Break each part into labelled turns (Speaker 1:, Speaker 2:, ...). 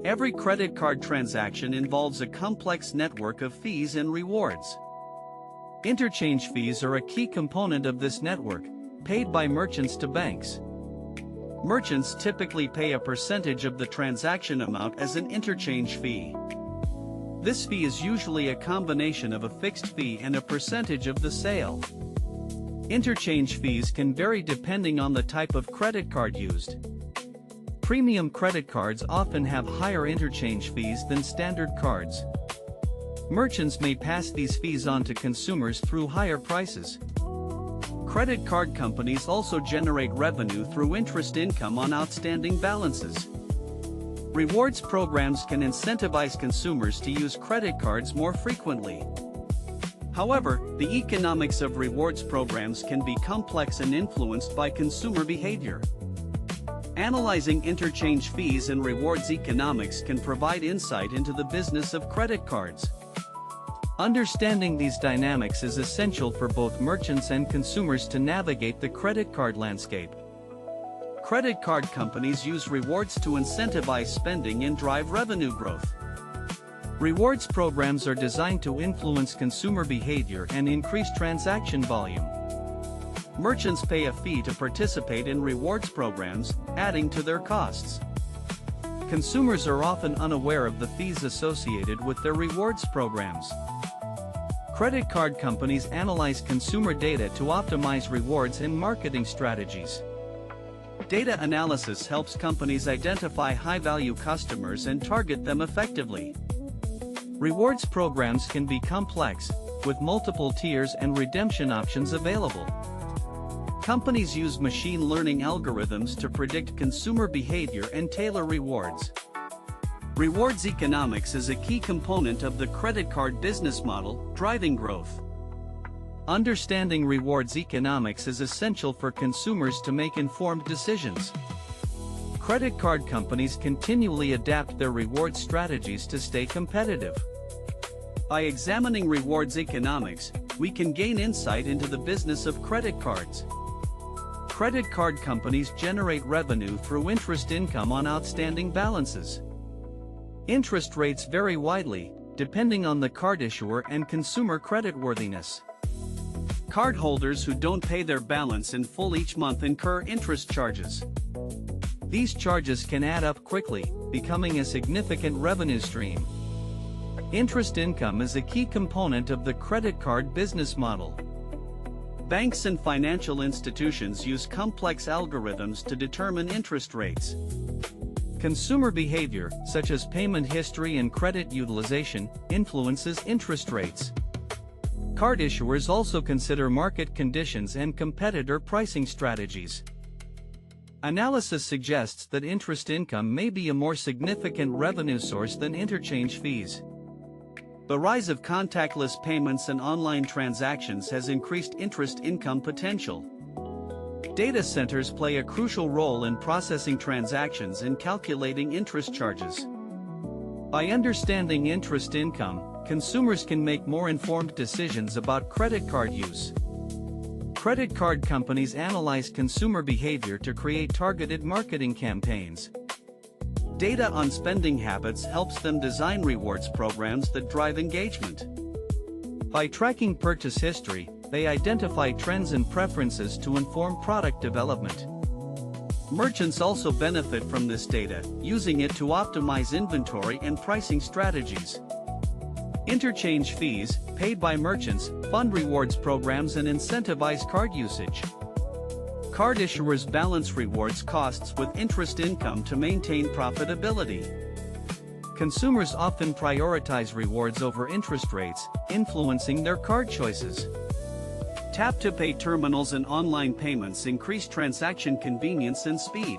Speaker 1: Every credit card transaction involves a complex network of fees and rewards. Interchange fees are a key component of this network, paid by merchants to banks. Merchants typically pay a percentage of the transaction amount as an interchange fee. This fee is usually a combination of a fixed fee and a percentage of the sale. Interchange fees can vary depending on the type of credit card used. Premium credit cards often have higher interchange fees than standard cards. Merchants may pass these fees on to consumers through higher prices. Credit card companies also generate revenue through interest income on outstanding balances. Rewards programs can incentivize consumers to use credit cards more frequently. However, the economics of rewards programs can be complex and influenced by consumer behavior. Analyzing interchange fees and rewards economics can provide insight into the business of credit cards. Understanding these dynamics is essential for both merchants and consumers to navigate the credit card landscape. Credit card companies use rewards to incentivize spending and drive revenue growth. Rewards programs are designed to influence consumer behavior and increase transaction volume. Merchants pay a fee to participate in rewards programs, adding to their costs. Consumers are often unaware of the fees associated with their rewards programs. Credit card companies analyze consumer data to optimize rewards and marketing strategies. Data analysis helps companies identify high-value customers and target them effectively. Rewards programs can be complex, with multiple tiers and redemption options available. Companies use machine learning algorithms to predict consumer behavior and tailor rewards. Rewards economics is a key component of the credit card business model, driving growth. Understanding rewards economics is essential for consumers to make informed decisions. Credit card companies continually adapt their reward strategies to stay competitive. By examining rewards economics, we can gain insight into the business of credit cards. Credit card companies generate revenue through interest income on outstanding balances. Interest rates vary widely, depending on the card issuer and consumer creditworthiness. Cardholders who don't pay their balance in full each month incur interest charges. These charges can add up quickly, becoming a significant revenue stream. Interest income is a key component of the credit card business model. Banks and financial institutions use complex algorithms to determine interest rates. Consumer behavior, such as payment history and credit utilization, influences interest rates. Card issuers also consider market conditions and competitor pricing strategies. Analysis suggests that interest income may be a more significant revenue source than interchange fees. The rise of contactless payments and online transactions has increased interest income potential. Data centers play a crucial role in processing transactions and calculating interest charges. By understanding interest income, consumers can make more informed decisions about credit card use. Credit card companies analyze consumer behavior to create targeted marketing campaigns. Data on spending habits helps them design rewards programs that drive engagement. By tracking purchase history, they identify trends and preferences to inform product development. Merchants also benefit from this data, using it to optimize inventory and pricing strategies. Interchange fees, paid by merchants, fund rewards programs and incentivize card usage. Card issuers balance rewards costs with interest income to maintain profitability. Consumers often prioritize rewards over interest rates, influencing their card choices. Tap-to-pay terminals and online payments increase transaction convenience and speed.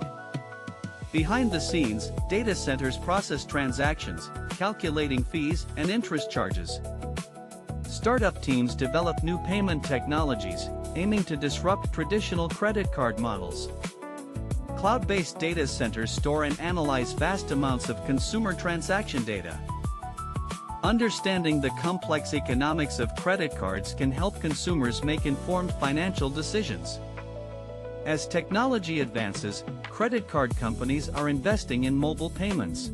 Speaker 1: Behind the scenes, data centers process transactions, calculating fees and interest charges. Startup teams develop new payment technologies, aiming to disrupt traditional credit card models. Cloud-based data centers store and analyze vast amounts of consumer transaction data. Understanding the complex economics of credit cards can help consumers make informed financial decisions. As technology advances, credit card companies are investing in mobile payments.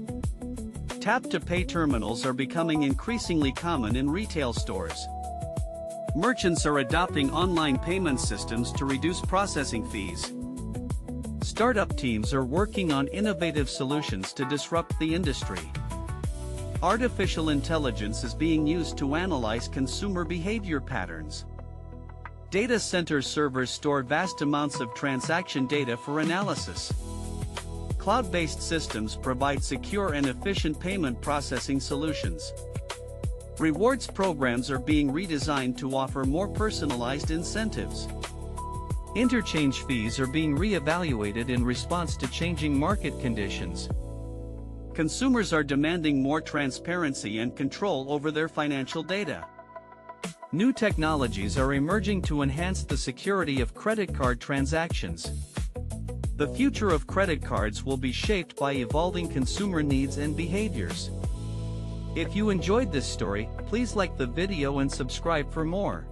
Speaker 1: Tap-to-pay terminals are becoming increasingly common in retail stores. Merchants are adopting online payment systems to reduce processing fees. Startup teams are working on innovative solutions to disrupt the industry. Artificial intelligence is being used to analyze consumer behavior patterns. Data center servers store vast amounts of transaction data for analysis. Cloud-based systems provide secure and efficient payment processing solutions. Rewards programs are being redesigned to offer more personalized incentives. Interchange fees are being re-evaluated in response to changing market conditions. Consumers are demanding more transparency and control over their financial data. New technologies are emerging to enhance the security of credit card transactions. The future of credit cards will be shaped by evolving consumer needs and behaviors. If you enjoyed this story, please like the video and subscribe for more.